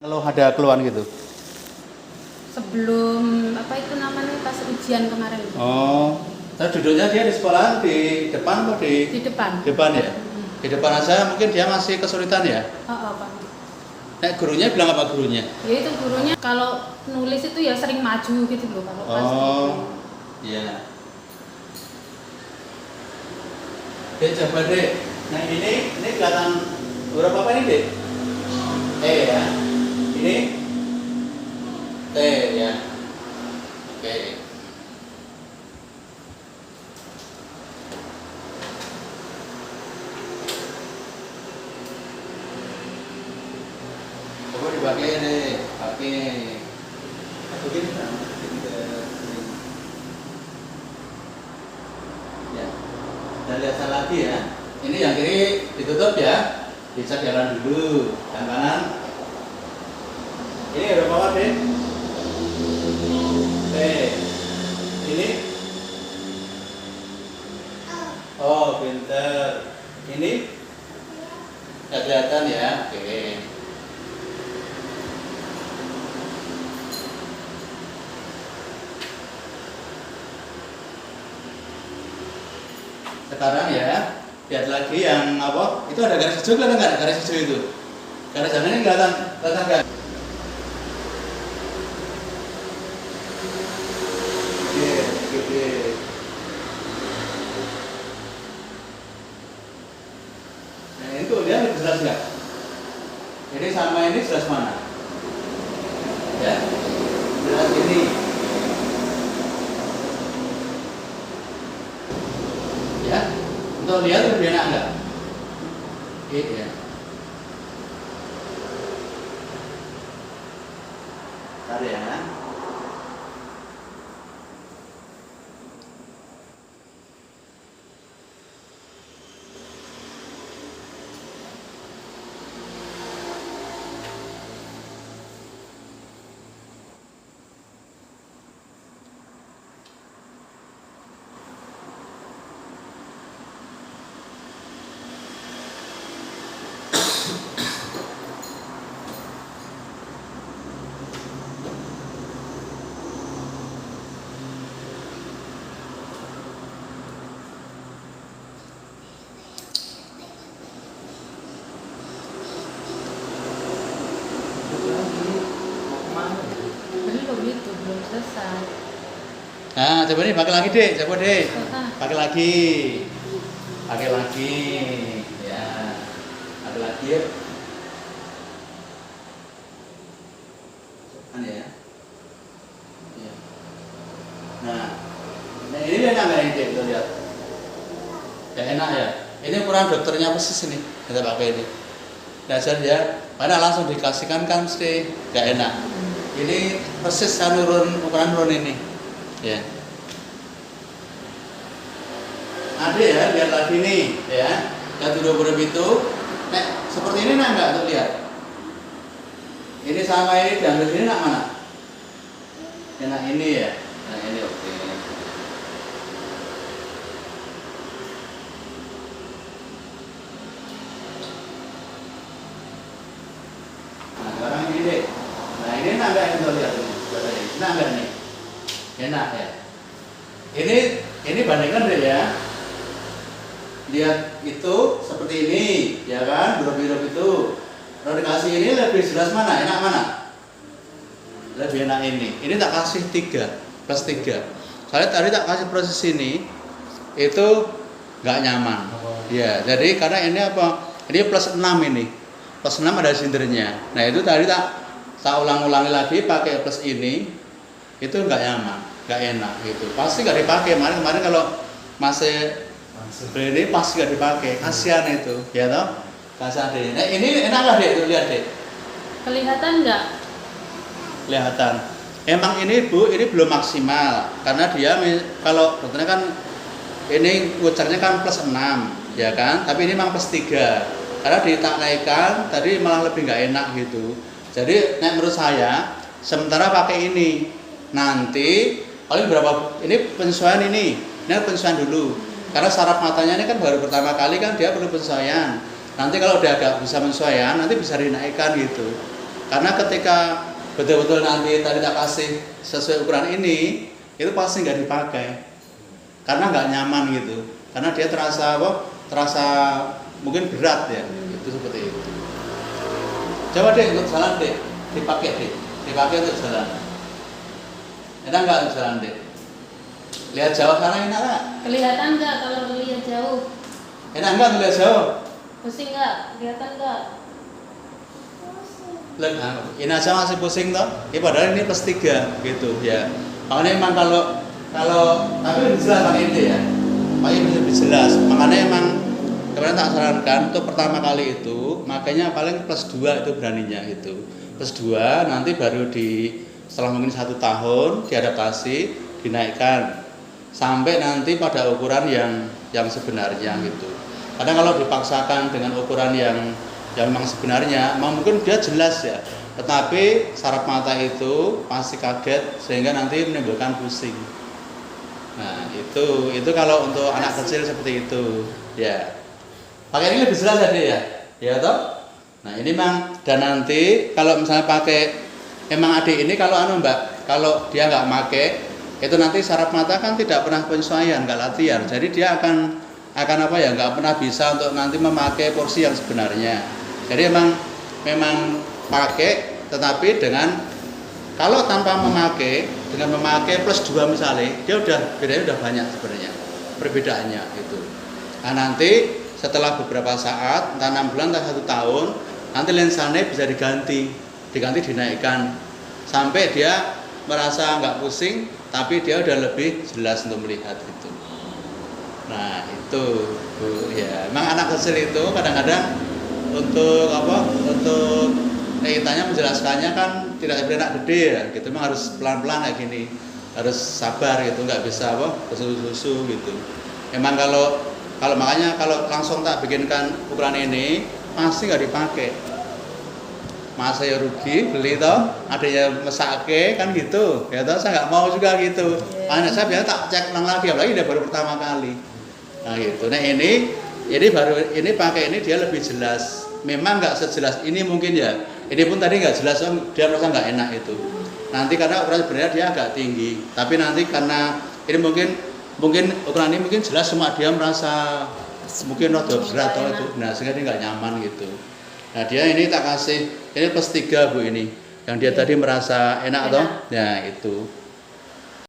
Kalau ada keluhan gitu. Sebelum apa itu namanya pas ujian kemarin itu. Oh, saya duduknya dia di sekolah di depan atau Di depan. depan ya? Di depan aja mungkin dia masih kesulitan ya? Oh, Pak. Nah, gurunya bilang apa gurunya? Ya itu gurunya kalau nulis itu ya sering maju gitu loh kalau pas. Oh, iya. Dek, coba dek. Nah ini kelihatan huruf apa ini dek? T ya. Ini T ya. Oke. Coba dipakai deh, pakai. Begini kan? Ya. Dan lihat lagi ya. Ini yang kiri ditutup ya. Bisa jalan dulu. Yang kanan. Ini huruf apa deh? T. Ini. Oh, pinter. Ini. Nggak kelihatan ya. Oke. Sekarang ya, lihat lagi yang apa? Itu ada garis hijau, kelihatan nggak? Garis hijau itu. Garis hijau ini kelihatan nggak? Oke. Nah itu lihat lebih jelas nggak? Ini sama ini jelas mana? Ya, jelas ini. Ya, untuk lihat lebih enak nggak? Ya. Bentar ya. Belum selesai. Nah, coba nih pakai lagi deh, coba deh. Ah. Pakai lagi. Pakai lagi. Ya. Pakai lagi yuk. Kan ya. Ya. Nah ini enak nggak ini kita lihat? Ya enak ya. Ini ukuran dokternya persis ini. Kita pakai ini. Dasar ya. Mana langsung dikasihkan kan mesti nggak enak. Ini persis ukuran turun ini. Ya. Ada ya, lihat lagi nih, ya. Lihat huruf itu. Nah, seperti ini nak nggak tuh lihat? Ini sama ini dan ini nak mana? Enak ini ya. Nah ini oke. Nah sekarang ini deh. Nah ini enak nggak yang lihat ini? Enak nggak nih? Enak ya. Ini bandingkan deh ya. Lihat itu seperti ini, ya kan? Huruf-huruf itu. Kalau dikasih ini lebih jelas mana? Enak mana? Lebih enak ini. Ini tak kasih 3 plus 3. Soalnya tadi tak kasih proses ini itu nggak nyaman. Ya, jadi karena ini apa? Ini plus 6 ini. Plus 6 ada sindernya. Nah itu tadi tak ulang-ulangi lagi pakai plus ini. Itu nggak nyaman, nggak enak gitu. Pasti nggak dipakai. Kemarin kalau masih ini pasti nggak dipakai. Kasihan itu, ya toh? Kasihan deh. Nah ini enak lah deh, tuh lihat deh. Kelihatan nggak? Kelihatan. Emang ini Bu, ini belum maksimal karena dia kalau dokternya kan ini ujarnya kan plus 6, ya kan? Tapi ini memang plus 3. Karena ditak naikkan tadi malah lebih nggak enak gitu. Jadi menurut saya sementara pakai ini. Nanti paling berapa ini penyesuaian ini penyesuaian dulu. Karena saraf matanya ini kan baru pertama kali kan dia perlu penyesuaian. Nanti kalau udah agak bisa penyesuaian nanti bisa dinaikkan gitu. Karena ketika betul-betul nanti tadi tak kasih sesuai ukuran ini, itu pasti nggak dipakai. Karena nggak nyaman gitu. Karena dia terasa apa? Terasa mungkin berat ya. Itu seperti itu. Coba deh untuk jalan deh, dipakai untuk jalan. Enak nggak untuk jalan deh? Lihat jauh sana enak nggak? Kelihatan nggak kalau lihat jauh? Enak nggak lihat jauh? Pusing nggak? Kelihatan nggak? Ini aja masih pusing toh? Ya padahal ini +3 gitu ya. Makanya emang kalau tapi lebih jelas pakai ini ya. Pakai lebih jelas. Makanya emang kemarin tak sarankan untuk pertama kali itu makanya paling +2 itu beraninya itu. +2 nanti baru setelah mungkin 1 tahun diadaptasi, dinaikkan sampai nanti pada ukuran yang sebenarnya gitu. Kadang kalau dipaksakan dengan ukuran yang memang sebenarnya, mungkin dia jelas ya, tetapi saraf mata itu pasti kaget sehingga nanti menimbulkan pusing. Nah itu kalau untuk anak kecil seperti itu, ya. Pakai ini lebih jelas ya toh. Nah ini memang dan nanti kalau misalnya pakai, emang adik ini kalau Mbak, kalau dia nggak pakai, itu nanti saraf mata kan tidak pernah penyesuaian, nggak latihan, jadi dia akan apa ya, nggak pernah bisa untuk nanti memakai porsi yang sebenarnya. Jadi memang pakai, tetapi dengan kalau tanpa memakai, dengan memakai +2 misalnya, dia bedanya udah banyak sebenarnya perbedaannya itu. Nah nanti setelah beberapa saat, entah 6 bulan, entah 1 tahun, nanti lensanya bisa diganti dinaikkan sampai dia merasa nggak pusing, tapi dia udah lebih jelas untuk melihat itu. Nah itu Bu, ya emang anak kecil itu kadang-kadang untuk kitanya menjelaskannya kan tidak seperti anak gede ya gitu, memang harus pelan-pelan kayak gini, harus sabar gitu, nggak bisa susu gitu. Emang kalau makanya kalau langsung tak bikinkan ukuran ini pasti nggak dipakai. Masa ya rugi beli toh, adanya mesake kan gitu ya toh, saya nggak mau juga gitu. Anak saya biasa tak cek ulang lagi, apalagi dia baru pertama kali. Nah gitu. Nah ini pakai ini dia lebih jelas. Memang nggak sejelas ini mungkin ya. Ini pun tadi nggak jelas, dia merasa nggak enak itu. Nanti karena ukuran sebenarnya dia agak tinggi, tapi nanti karena ini mungkin ukuran ini mungkin jelas, cuma dia merasa mungkin rada berat atau itu. Nah sehingga dia nggak nyaman gitu. Nah dia ini tak kasih ini +3 Bu ini, yang dia tadi merasa enak toh. Nah itu.